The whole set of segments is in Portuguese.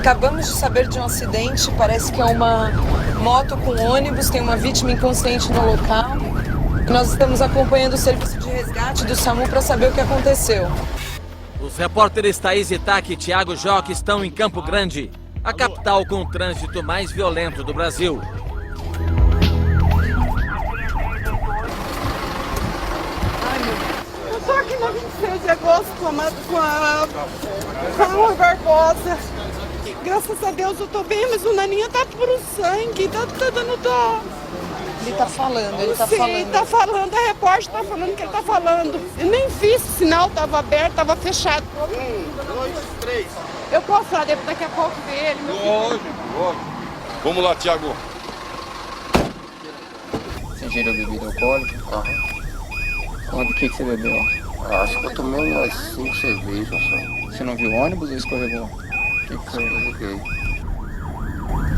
Acabamos de saber de um acidente, parece que é uma moto com ônibus, tem uma vítima inconsciente no local. Nós estamos acompanhando o serviço de resgate do SAMU para saber o que aconteceu. Os repórteres Thaís Itaque e Thiago Joque estão em Campo Grande, a capital com o trânsito mais violento do Brasil. Eu tô aqui na 26 de agosto com a Rua Barbosa. Graças a Deus eu tô bem, mas o Naninha tá puro sangue, tá dando dó. Ele tá falando, Tá falando, a repórter tá falando que ele tá falando. Eu nem fiz, o sinal tava aberto, tava fechado. 1, 2, 3. Eu posso falar daqui a pouco ver ele. Lógico. Vamos lá, Thiago. Você ingeriu bebida alcoólica? Quanto que você bebeu? Acho que eu tomei umas 5 cervejas só. Você não viu ônibus ou escorregou? O que foi? Escorreguei.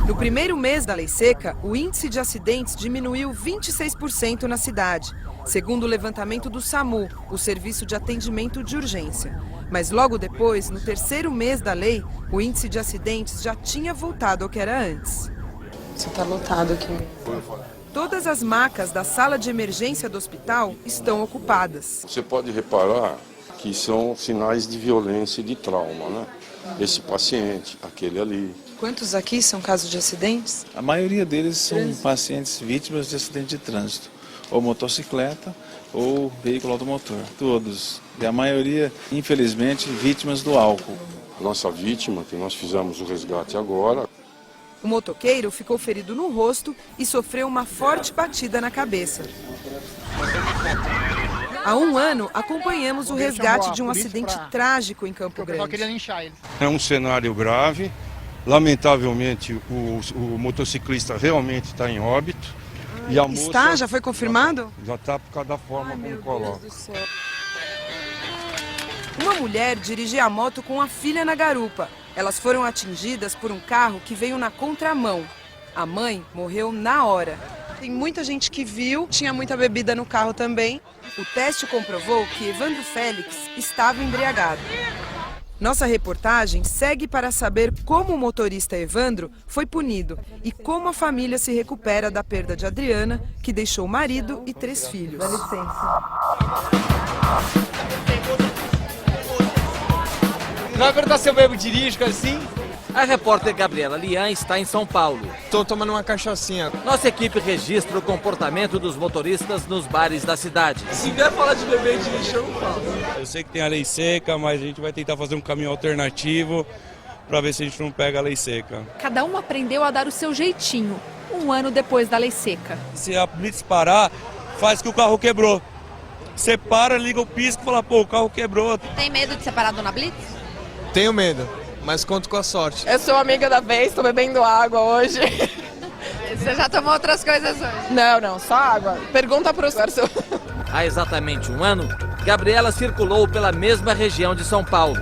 No primeiro mês da lei seca, o índice de acidentes diminuiu 26% na cidade, segundo o levantamento do SAMU, o Serviço de Atendimento de Urgência. Mas logo depois, no terceiro mês da lei, o índice de acidentes já tinha voltado ao que era antes. Você está lotado aqui. Todas as macas da sala de emergência do hospital estão ocupadas. Você pode reparar que são sinais de violência e de trauma, né? Esse paciente, aquele ali. Quantos aqui são casos de acidentes? A maioria deles são pacientes vítimas de acidente de trânsito, ou motocicleta ou veículo automotor, todos. E a maioria, infelizmente, vítimas do álcool. Nossa vítima, que nós fizemos o resgate agora. O motoqueiro ficou ferido no rosto e sofreu uma forte batida na cabeça. Há um ano, acompanhamos o resgate de um acidente trágico em Campo Grande. É um cenário grave. Lamentavelmente, o motociclista realmente está em óbito. E a moça Já foi confirmado? Já está por causa da forma como coloca. Uma mulher dirigia a moto com a filha na garupa. Elas foram atingidas por um carro que veio na contramão. A mãe morreu na hora. Tem muita gente que viu, tinha muita bebida no carro também. O teste comprovou que Evandro Félix estava embriagado. Nossa reportagem segue para saber como o motorista Evandro foi punido e como a família se recupera da perda de Adriana, que deixou marido e 3 filhos. Dá licença. Não vai perguntar se eu bebo de risco assim? A repórter Gabriela Lian está em São Paulo. Tô tomando uma cachaçinha. Nossa equipe registra o comportamento dos motoristas nos bares da cidade. Se vier falar de beber de lixo, eu não falo. Eu sei que tem a lei seca, mas a gente vai tentar fazer um caminho alternativo para ver se a gente não pega a lei seca. Cada um aprendeu a dar o seu jeitinho, um ano depois da lei seca. Se a blitz parar, faz que o carro quebrou. Você para, liga o pisco e fala, pô, o carro quebrou. Tem medo de ser parado na blitz? Tenho medo, mas conto com a sorte. Eu sou amiga da vez, tô bebendo água hoje. Você já tomou outras coisas hoje? Não, só água. Pergunta pro Sérgio. Há exatamente um ano, Gabriela circulou pela mesma região de São Paulo.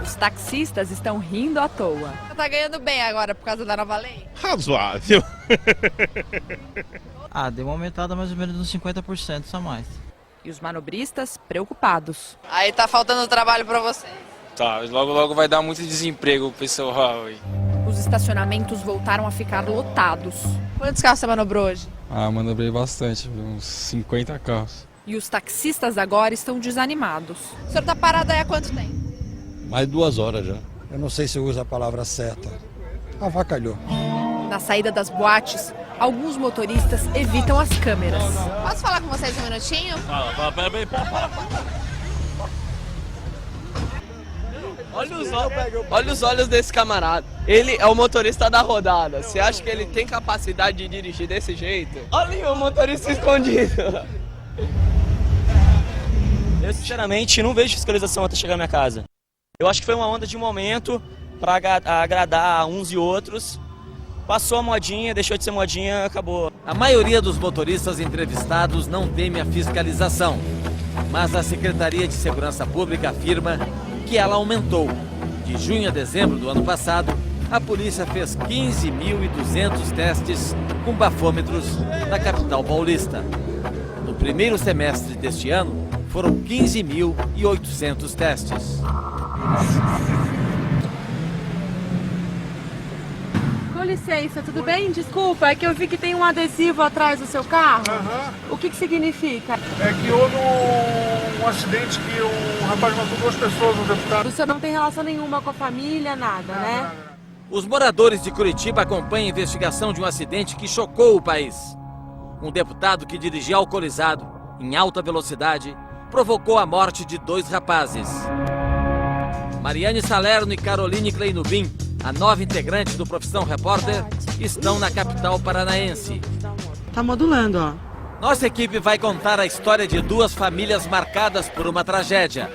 Os taxistas estão rindo à toa. Você tá ganhando bem agora por causa da nova lei? Razoável. Deu uma aumentada mais ou menos uns 50%, só mais. E os manobristas preocupados. Aí tá faltando trabalho pra você. Tá, logo vai dar muito desemprego pro pessoal aí. Os estacionamentos voltaram a ficar lotados. Quantos carros você manobrou hoje? Manobrei bastante, uns 50 carros. E os taxistas agora estão desanimados. O senhor tá parado aí há quanto tempo? Mais 2 horas já. Eu não sei se usa a palavra certa. Avacalhou. Na saída das boates, alguns motoristas evitam as câmeras. Posso falar com vocês um minutinho? Para. Olha os olhos desse camarada. Ele é o motorista da rodada. Você acha que ele tem capacidade de dirigir desse jeito? Olha aí o motorista escondido. Eu sinceramente não vejo fiscalização até chegar na minha casa. Eu acho que foi uma onda de momento para agradar uns e outros. Passou a modinha, deixou de ser modinha, acabou. A maioria dos motoristas entrevistados não teme a fiscalização, mas a Secretaria de Segurança Pública afirma que ela aumentou. De junho a dezembro do ano passado, a polícia fez 15.200 testes com bafômetros na capital paulista. No primeiro semestre deste ano, foram 15.800 testes. licença, tudo bem? Desculpa, é que eu vi que tem um adesivo atrás do seu carro. O que significa? É que houve um acidente que um rapaz matou 2 pessoas, um deputado. O senhor não tem relação nenhuma com a família, nada, né? Os moradores de Curitiba acompanham a investigação de um acidente que chocou o país. Um deputado que dirigia alcoolizado, em alta velocidade, provocou a morte de 2 rapazes. Mariane Salerno e Caroline Kleinubin, a nova integrante do Profissão Repórter, estão na capital paranaense. Tá modulando, ó. Nossa equipe vai contar a história de 2 famílias marcadas por uma tragédia.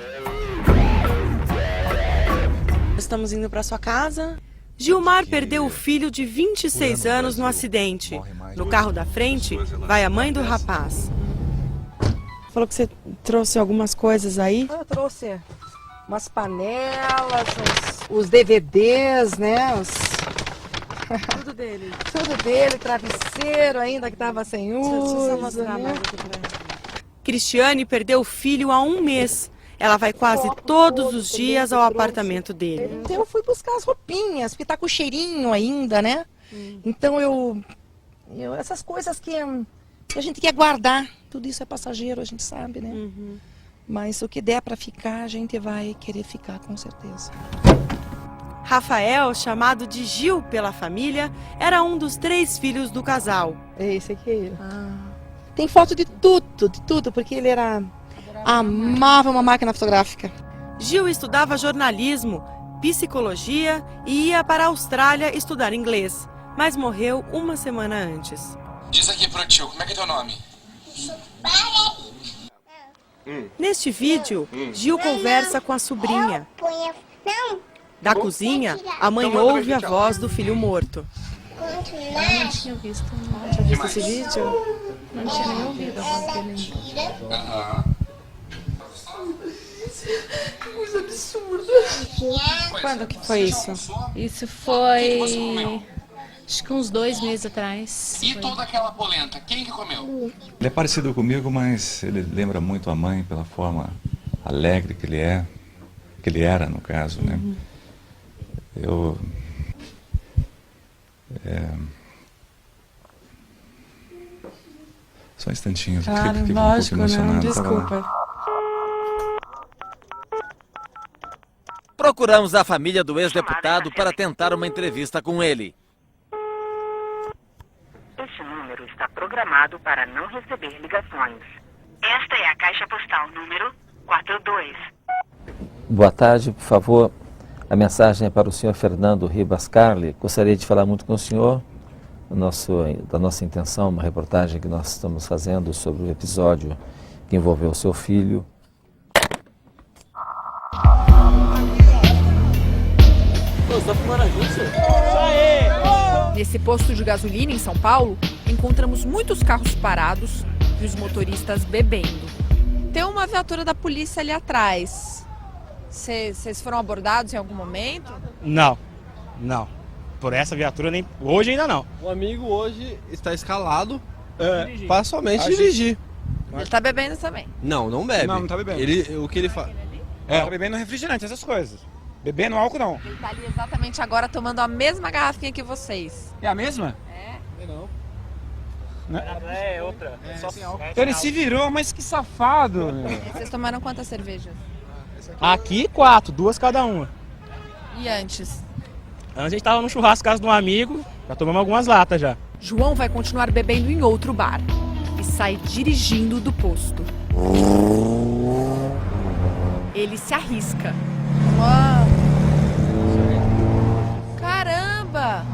Estamos indo para sua casa. Gilmar perdeu o filho de 26 anos no acidente. No carro da frente, vai a mãe do rapaz. Falou que você trouxe algumas coisas aí? Eu trouxe umas panelas, os DVDs, né? Tudo dele. Tudo dele, travesseiro ainda que estava sem uso. Né? Cristiane perdeu o filho há 1 mês. Ela vai quase todos os dias ao apartamento dele. Então eu fui buscar as roupinhas, porque tá com cheirinho ainda, né? Então essas coisas que a gente quer guardar, tudo isso é passageiro, a gente sabe, né? Mas o que der para ficar, a gente vai querer ficar, com certeza. Rafael, chamado de Gil pela família, era um dos 3 filhos do casal. Esse aqui é ele. Tem foto de tudo, porque ele amava uma máquina fotográfica. Gil estudava jornalismo, psicologia e ia para a Austrália estudar inglês, mas morreu 1 semana antes. Diz aqui pro tio, como é que é teu nome? Neste vídeo, Gil conversa com a sobrinha. Da cozinha, a mãe ouve a voz do filho morto. Não tinha visto. Não tinha visto esse vídeo? Não tinha nem ouvido a voz dele. Que coisa absurda. Quando que foi isso? Isso foi... acho que uns 2 meses atrás. E toda aquela polenta, quem que comeu? Ele é parecido comigo, mas ele lembra muito a mãe pela forma alegre que ele era, no caso, né? Só um instantinho, claro, fiquei lógico, um pouco emocionado. não, desculpa. Procuramos a família do ex-deputado para tentar uma entrevista com ele. Este número está programado para não receber ligações. Esta é a caixa postal número 42. Boa tarde, por favor. A mensagem é para o senhor Fernando Ribas Carli. Gostaria de falar muito com o senhor. Da nossa intenção, uma reportagem que nós estamos fazendo sobre o episódio que envolveu o seu filho. Nesse posto de gasolina em São Paulo, encontramos muitos carros parados e os motoristas bebendo. Tem uma viatura da polícia ali atrás. Vocês foram abordados em algum momento? Não. Por essa viatura, nem hoje ainda não. O amigo hoje está escalado para somente dirigir. Ele tá bebendo também? Não bebe. Não tá bebendo. O que ele faz? Tá bebendo refrigerante, essas coisas. Bebendo álcool não. Ele tá ali exatamente agora tomando a mesma garrafinha que vocês. É a mesma? Não é outra. Ele se virou, mas que safado. Vocês tomaram quantas cervejas? Aqui 4, 2 cada uma. E antes? Antes a gente tava no churrasco casa de um amigo, já tomamos algumas latas já. João vai continuar bebendo em outro bar e sai dirigindo do posto. Ele se arrisca. Uau. Caramba!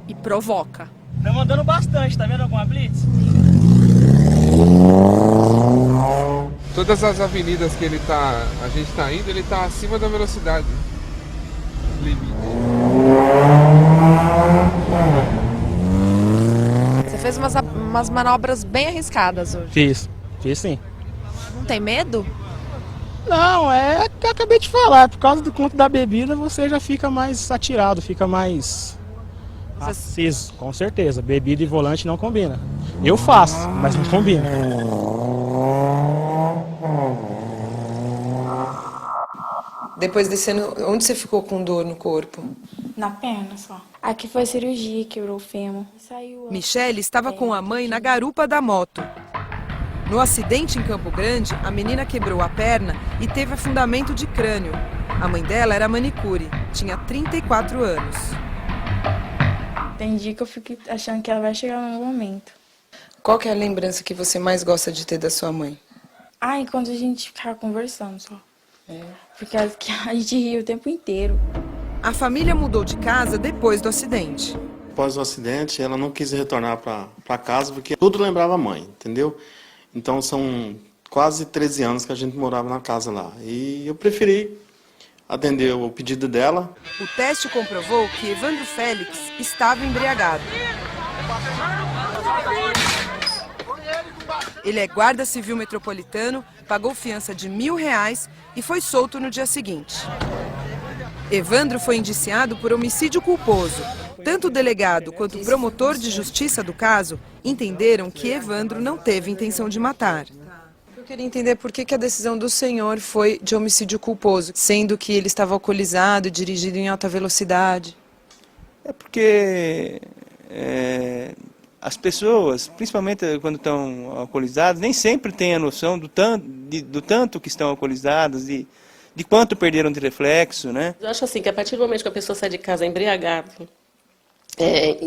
E provoca. Estamos andando bastante, tá vendo alguma blitz? Todas as avenidas que a gente está indo, ele está acima da velocidade limite. Você fez umas manobras bem arriscadas hoje. Fiz sim. Não tem medo? Não, é que eu acabei de falar, por causa do conto da bebida você já fica mais atirado, fica mais aceso, com certeza. Bebida e volante não combina. Eu faço, mas não combina. Depois desse ano, onde você ficou com dor no corpo? Na perna só. Aqui foi a cirurgia, quebrou o fêmur. Michele estava com a mãe na garupa da moto. No acidente em Campo Grande, a menina quebrou a perna e teve afundamento de crânio. A mãe dela era manicure, tinha 34 anos. Tem dia que eu fico achando que ela vai chegar no momento. Qual que é a lembrança que você mais gosta de ter da sua mãe? Enquanto a gente ficava conversando só. Porque a gente ria o tempo inteiro. A família mudou de casa depois do acidente. Após o acidente, ela não quis retornar para casa porque tudo lembrava a mãe, entendeu? Então são quase 13 anos que a gente morava na casa lá. E eu preferi atender o pedido dela. O teste comprovou que Evandro Félix estava embriagado. Ele é guarda civil metropolitano, pagou fiança de R$1.000 e foi solto no dia seguinte. Evandro foi indiciado por homicídio culposo. Tanto o delegado quanto o promotor de justiça do caso entenderam que Evandro não teve intenção de matar. Eu queria entender por que a decisão do senhor foi de homicídio culposo, sendo que ele estava alcoolizado e dirigido em alta velocidade. É porque as pessoas, principalmente quando estão alcoolizadas, nem sempre têm a noção do tanto que estão alcoolizadas e de quanto perderam de reflexo, né? Eu acho assim que a partir do momento que a pessoa sai de casa embriagada,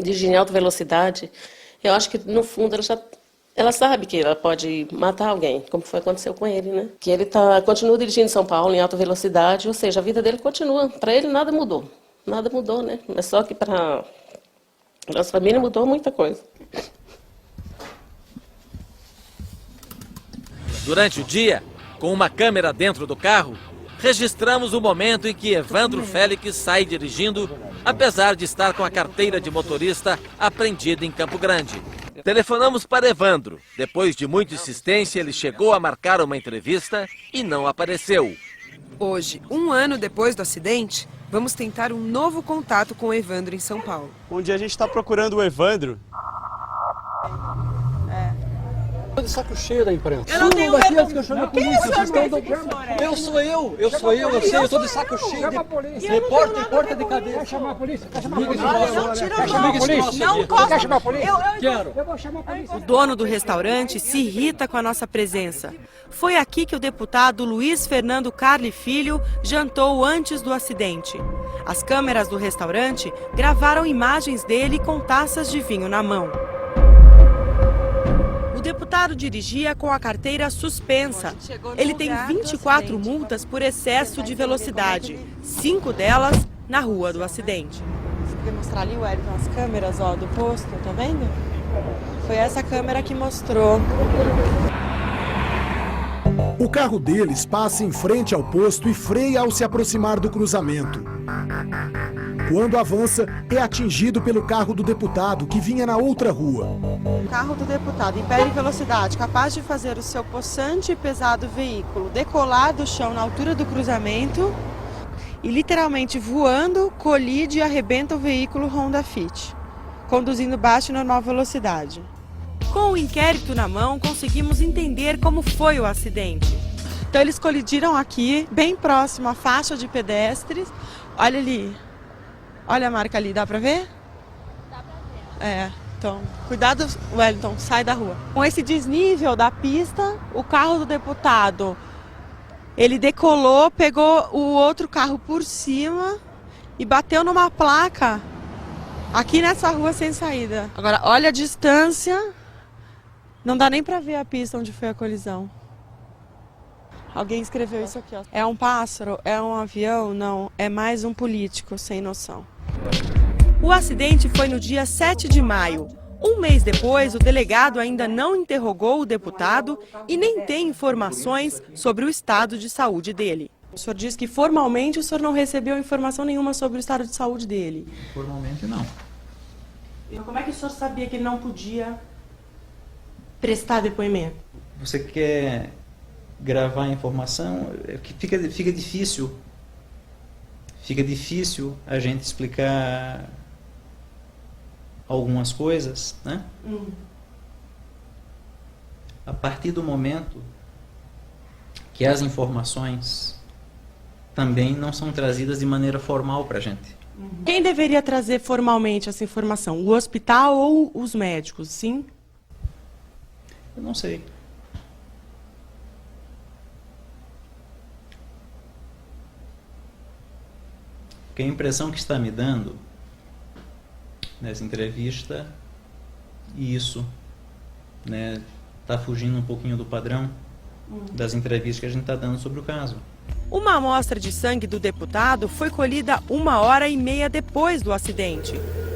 dirigindo em alta velocidade, eu acho que no fundo ela sabe que ela pode matar alguém, como aconteceu com ele, né? Que ele continua dirigindo em São Paulo em alta velocidade, ou seja, a vida dele continua. Para ele nada mudou, né? Mas só que para nossa família mudou muita coisa. Durante o dia, com uma câmera dentro do carro, registramos o momento em que Evandro Félix sai dirigindo, apesar de estar com a carteira de motorista apreendida em Campo Grande. Telefonamos para Evandro. Depois de muita insistência, ele chegou a marcar uma entrevista e não apareceu. Hoje, 1 ano depois do acidente, vamos tentar um novo contato com o Evandro em São Paulo. Um dia a gente está procurando o Evandro. Tô de saco cheio da imprensa. Eu não tenho medo. Que eu chamo a polícia. Eu sou eu, eu sei, eu tô de saco cheio de repórter, porta de cadeia. Quer chamar a polícia? Quer chamar a polícia? Quer chamar a polícia? Não posso. Quer chamar a polícia? Quero. Eu vou chamar a polícia. O dono do restaurante se irrita com a nossa presença. Foi aqui que o deputado Luiz Fernando Carli Filho jantou antes do acidente. As câmeras do restaurante gravaram imagens dele com taças de vinho na mão. O deputado dirigia com a carteira suspensa. Ele tem 24 multas por excesso de velocidade, 5 delas na rua do acidente. Você quer mostrar ali, Wellington, as câmeras do posto, tá vendo? Foi essa câmera que mostrou. O carro deles passa em frente ao posto e freia ao se aproximar do cruzamento. Quando avança, é atingido pelo carro do deputado, que vinha na outra rua. O carro do deputado, em pé de velocidade, capaz de fazer o seu possante e pesado veículo decolar do chão na altura do cruzamento e, literalmente voando, colide e arrebenta o veículo Honda Fit, conduzindo baixa e normal velocidade. Com o inquérito na mão, conseguimos entender como foi o acidente. Então eles colidiram aqui, bem próximo à faixa de pedestres. Olha ali. Olha a marca ali, dá pra ver? Dá pra ver. Então, cuidado, Wellington, sai da rua. Com esse desnível da pista, o carro do deputado, ele decolou, pegou o outro carro por cima e bateu numa placa aqui nessa rua sem saída. Agora, olha a distância, não dá nem pra ver a pista onde foi a colisão. Alguém escreveu isso aqui, ó. É um pássaro? É um avião? Não, é mais um político sem noção. O acidente foi no dia 7 de maio. Um mês depois, o delegado ainda não interrogou o deputado e nem tem informações sobre o estado de saúde dele. O senhor diz que formalmente o senhor não recebeu informação nenhuma sobre o estado de saúde dele. Formalmente não. Como é que o senhor sabia que ele não podia prestar depoimento? Você quer gravar a informação, que fica difícil. Fica difícil a gente explicar algumas coisas, né? A partir do momento que as informações também não são trazidas de maneira formal para a gente. Quem deveria trazer formalmente essa informação? O hospital ou os médicos, sim? Eu não sei. Porque a impressão que está me dando nessa entrevista, e isso, né, está fugindo um pouquinho do padrão das entrevistas que a gente está dando sobre o caso. Uma amostra de sangue do deputado foi colhida 1h30 depois do acidente.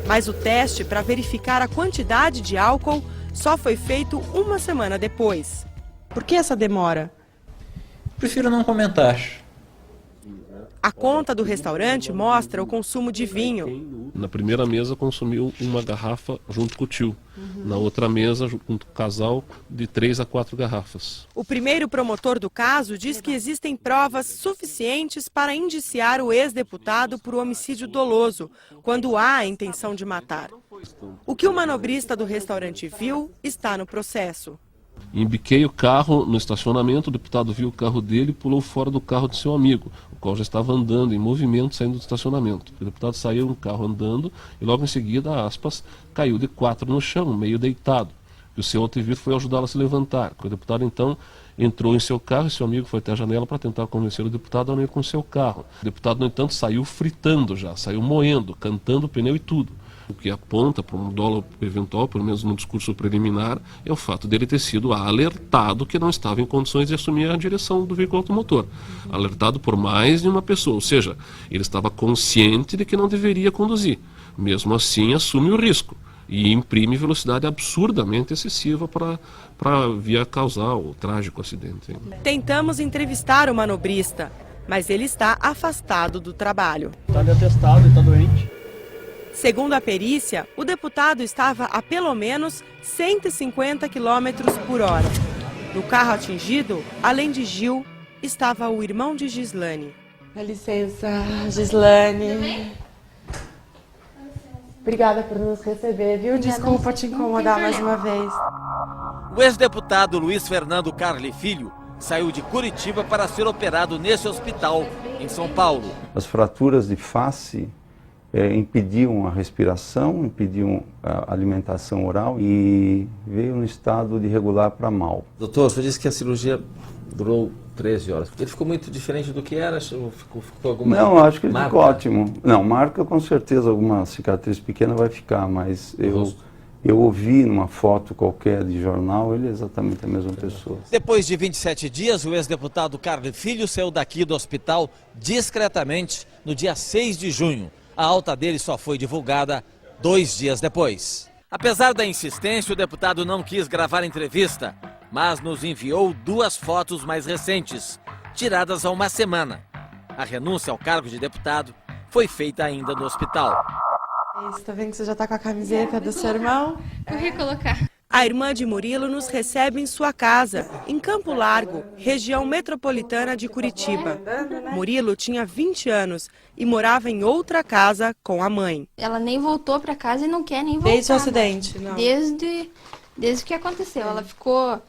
Mas o teste para verificar a quantidade de álcool só foi feito 1 semana depois. Por que essa demora? Prefiro não comentar. A conta do restaurante mostra o consumo de vinho. Na primeira mesa consumiu uma garrafa junto com o tio. Na outra mesa, junto com o casal, de 3 a 4 garrafas. O primeiro promotor do caso diz que existem provas suficientes para indiciar o ex-deputado por homicídio doloso, quando há a intenção de matar. O que o manobrista do restaurante viu está no processo. Embiquei o carro no estacionamento, o deputado viu o carro dele e pulou fora do carro de seu amigo, o qual já estava andando, em movimento, saindo do estacionamento. O deputado saiu no carro andando e logo em seguida, aspas, caiu de 4 no chão, meio deitado. E o seu outro foi ajudá-lo a se levantar. O deputado então entrou em seu carro e seu amigo foi até a janela para tentar convencer o deputado a não ir com seu carro. O deputado, no entanto, saiu fritando já, saiu moendo, cantando o pneu e tudo. O que aponta para um dolo eventual, pelo menos no discurso preliminar, é o fato dele ter sido alertado que não estava em condições de assumir a direção do veículo automotor. Alertado por mais de uma pessoa, ou seja, ele estava consciente de que não deveria conduzir. Mesmo assim, assume o risco e imprime velocidade absurdamente excessiva para vir a causar o trágico acidente. Tentamos entrevistar o manobrista, mas ele está afastado do trabalho. Está atestado e está doente. Segundo a perícia, o deputado estava a pelo menos 150 km por hora. No carro atingido, além de Gil, estava o irmão de Gislane. Dá licença, Gislane. Obrigada por nos receber, viu? Desculpa te incomodar mais uma vez. O ex-deputado Luiz Fernando Carli Filho saiu de Curitiba para ser operado nesse hospital, em São Paulo. As fraturas de face impediam a respiração, impediam a alimentação oral e veio no estado de regular para mal. Doutor, você disse que a cirurgia durou 13 horas. Ele ficou muito diferente do que era? Ficou alguma Não, acho que ele marca? ficou ótimo. Não, marca com certeza, alguma cicatriz pequena vai ficar, mas eu ouvi numa foto qualquer de jornal, ele é exatamente a mesma pessoa. Depois de 27 dias, o ex-deputado Carli Filho saiu daqui do hospital discretamente no dia 6 de junho. A alta dele só foi divulgada 2 dias depois. Apesar da insistência, o deputado não quis gravar entrevista, mas nos enviou 2 fotos mais recentes, tiradas há uma semana. A renúncia ao cargo de deputado foi feita ainda no hospital. Está vendo que você já está com a camiseta do seu irmão? Corri colocar. A irmã de Murilo nos recebe em sua casa, em Campo Largo, região metropolitana de Curitiba. Murilo tinha 20 anos e morava em outra casa com a mãe. Ela nem voltou para casa e não quer nem voltar. Desde o acidente? Não. Desde que aconteceu. Ela ficou,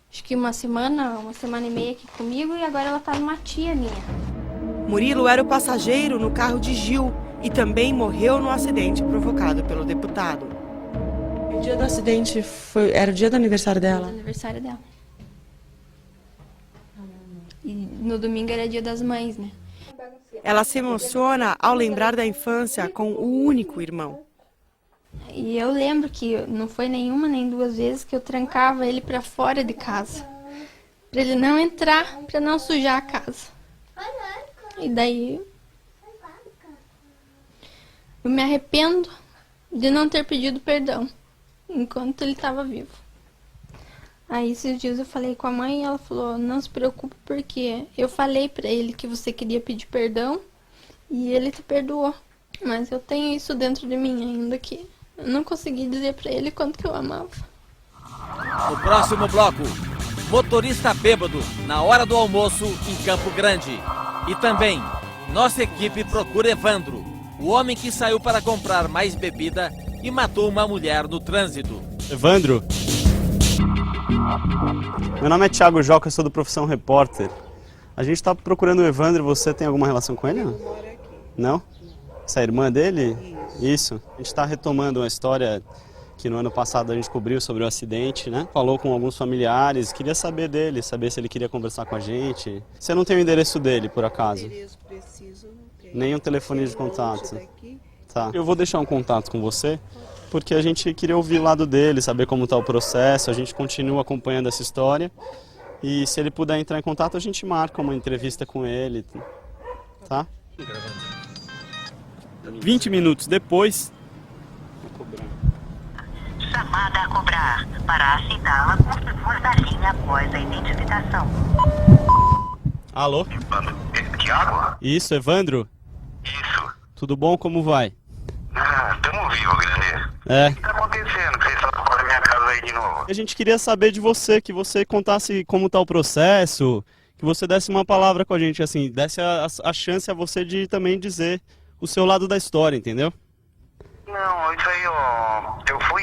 acho que uma semana e meia aqui comigo e agora ela tá numa tia minha. Murilo era o passageiro no carro de Gil e também morreu no acidente provocado pelo deputado. O dia do acidente era o dia do aniversário dela? Aniversário dela. E no domingo era dia das mães, né? Ela se emociona ao lembrar da infância com o único irmão. E eu lembro que não foi nenhuma nem 2 vezes que eu trancava ele para fora de casa. Para ele não entrar, para não sujar a casa. E daí eu me arrependo de não ter pedido perdão enquanto ele estava vivo. Aí esses dias eu falei com a mãe e ela falou, não se preocupe porque eu falei pra ele que você queria pedir perdão e ele te perdoou. Mas eu tenho isso dentro de mim ainda que eu não consegui dizer pra ele quanto que eu amava. No próximo bloco, motorista bêbado na hora do almoço em Campo Grande. E também, nossa equipe procura Evandro, o homem que saiu para comprar mais bebida e matou uma mulher no trânsito. Evandro. Meu nome é Thiago Joca, eu sou do Profissão Repórter. A gente está procurando o Evandro, você tem alguma relação com ele? Não? Essa é a irmã dele? Isso. A gente está retomando uma história que no ano passado a gente cobriu sobre o acidente, né? Falou com alguns familiares, queria saber dele, saber se ele queria conversar com a gente. Você não tem o endereço dele, por acaso? Nem um telefone de contato. Tá. Eu vou deixar um contato com você, porque a gente queria ouvir o lado dele, saber como está o processo, a gente continua acompanhando essa história. E se ele puder entrar em contato, a gente marca uma entrevista com ele, tá? 20 minutos depois... Chamada a cobrar. Para aceitá-la, por favor, da linha após a identificação. Alô? Tiago? Isso, Evandro? Isso. Tudo bom? Como vai? Tamo vivo, grande. O que tá acontecendo? Que vocês estão fora da minha casa aí de novo? A gente queria saber de você, que você contasse como está o processo, que você desse uma palavra com a gente, assim, desse a chance a você de também dizer o seu lado da história, entendeu? Não, isso aí, ó. Eu fui,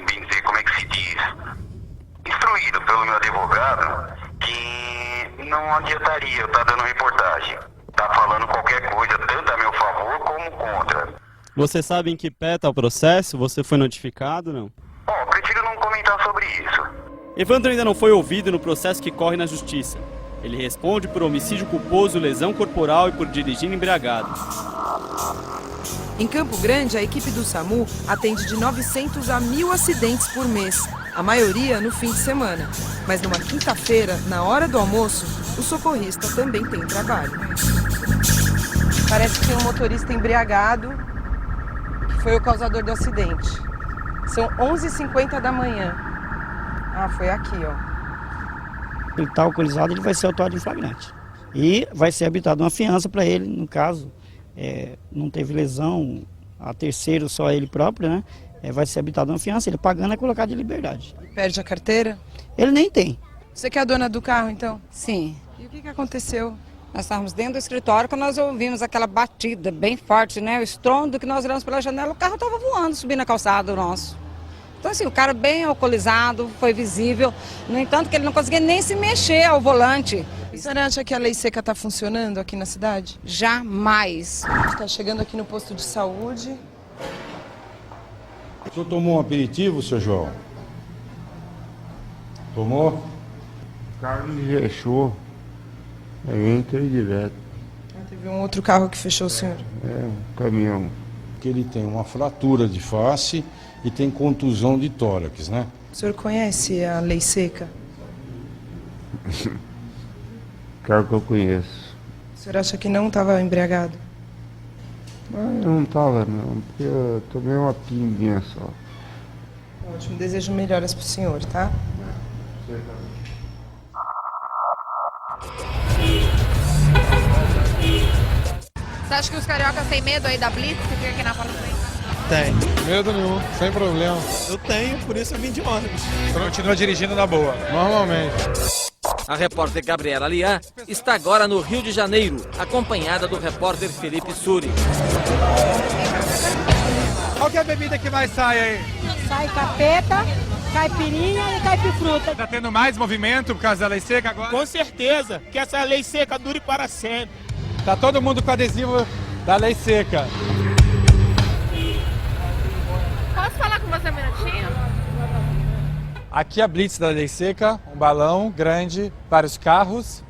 bem dizer, como é que se diz? Instruído pelo meu advogado que não adiantaria eu estar dando reportagem. Tá falando qualquer coisa, tanto a meu favor como contra. Você sabe em que pé está o processo? Você foi notificado, não? Prefiro não comentar sobre isso. Evandro ainda não foi ouvido no processo que corre na justiça. Ele responde por homicídio culposo, lesão corporal e por dirigir embriagado. Em Campo Grande, a equipe do SAMU atende de 900 a 1.000 acidentes por mês, a maioria no fim de semana. Mas numa quinta-feira, na hora do almoço, o socorrista também tem trabalho. Parece que tem um motorista embriagado que foi o causador do acidente. São 11h50 da manhã. Ah, foi aqui, ó. Ele está alcoolizado, ele vai ser autuado em flagrante. E vai ser habitada uma fiança para ele, no caso, não teve lesão a terceiro, só ele próprio, né? Vai ser habitada uma fiança, ele pagando é colocado de liberdade. Perde a carteira? Ele nem tem. Você que é a dona do carro, então? Sim. E o que aconteceu? Nós estávamos dentro do escritório quando nós ouvimos aquela batida bem forte, né? O estrondo que nós olhamos pela janela, o carro estava voando, subindo a calçada nosso. Então, assim, o cara bem alcoolizado, foi visível. No entanto, que ele não conseguia nem se mexer ao volante. A senhora acha que a lei seca está funcionando aqui na cidade? Jamais. A gente está chegando aqui no posto de saúde. O senhor tomou um aperitivo, seu João? Tomou? O carro me fechou. Aí eu entrei direto. Teve um outro carro que fechou o senhor? Um caminhão. Que ele tem uma fratura de face e tem contusão de tórax, né? O senhor conhece a lei seca? Claro que eu conheço. O senhor acha que não estava embriagado? Mas eu não estava não, porque eu tomei uma pinguinha só. Ótimo, desejo melhoras pro senhor, tá? Você acha que os cariocas têm medo aí da blitz que fica aqui na porta frente? Tem. Medo nenhum, sem problema. Eu tenho, por isso eu vim de ônibus. Você continua dirigindo na boa, normalmente. A repórter Gabriela Lian está agora no Rio de Janeiro, acompanhada do repórter Felipe Suri. Qual que é a bebida que mais sai aí? Sai capeta, caipirinha e caipifruta. Tá tendo mais movimento por causa da lei seca agora? Com certeza, que essa lei seca dure para sempre. Tá todo mundo com adesivo da lei seca. Posso falar com você um minutinho? Aqui a blitz da lei seca, um balão grande, vários carros,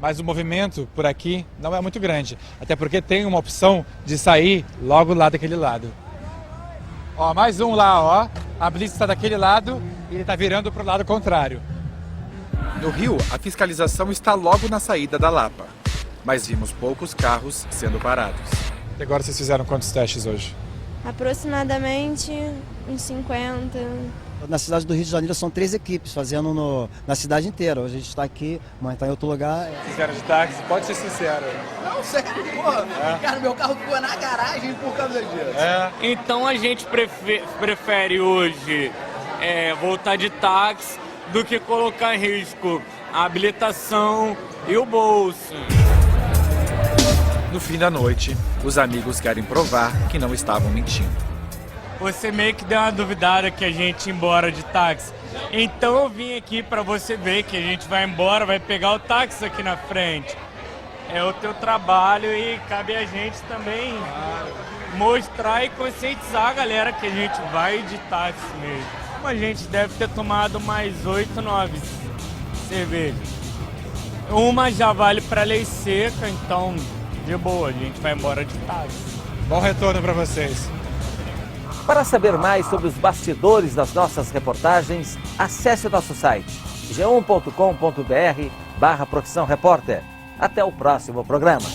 mas o movimento por aqui não é muito grande. Até porque tem uma opção de sair logo lá daquele lado. Ó, mais um lá, ó. A blitz está daquele lado e ele está virando para o lado contrário. No Rio, a fiscalização está logo na saída da Lapa, mas vimos poucos carros sendo parados. E agora vocês fizeram quantos testes hoje? Aproximadamente uns 50. Na cidade do Rio de Janeiro são 3 equipes fazendo na cidade inteira. Hoje a gente está aqui, mas está em outro lugar. Fizeram de táxi? Pode ser sincero. Não, sério, porra. Cara, meu carro ficou na garagem por causa disso. Então a gente prefere hoje voltar de táxi do que colocar em risco a habilitação e o bolso. No fim da noite, os amigos querem provar que não estavam mentindo. Você meio que deu uma duvidada que a gente ia embora de táxi. Então eu vim aqui pra você ver que a gente vai embora, vai pegar o táxi aqui na frente. é o teu trabalho e cabe a gente também mostrar e conscientizar a galera que a gente vai de táxi mesmo. A gente deve ter tomado mais 8, 9 cervejas. Uma já vale para lei seca, então de boa, a gente vai embora de táxi. Bom retorno para vocês. Para saber mais sobre os bastidores das nossas reportagens, acesse o nosso site g1.com.br/profissão repórter. Até o próximo programa.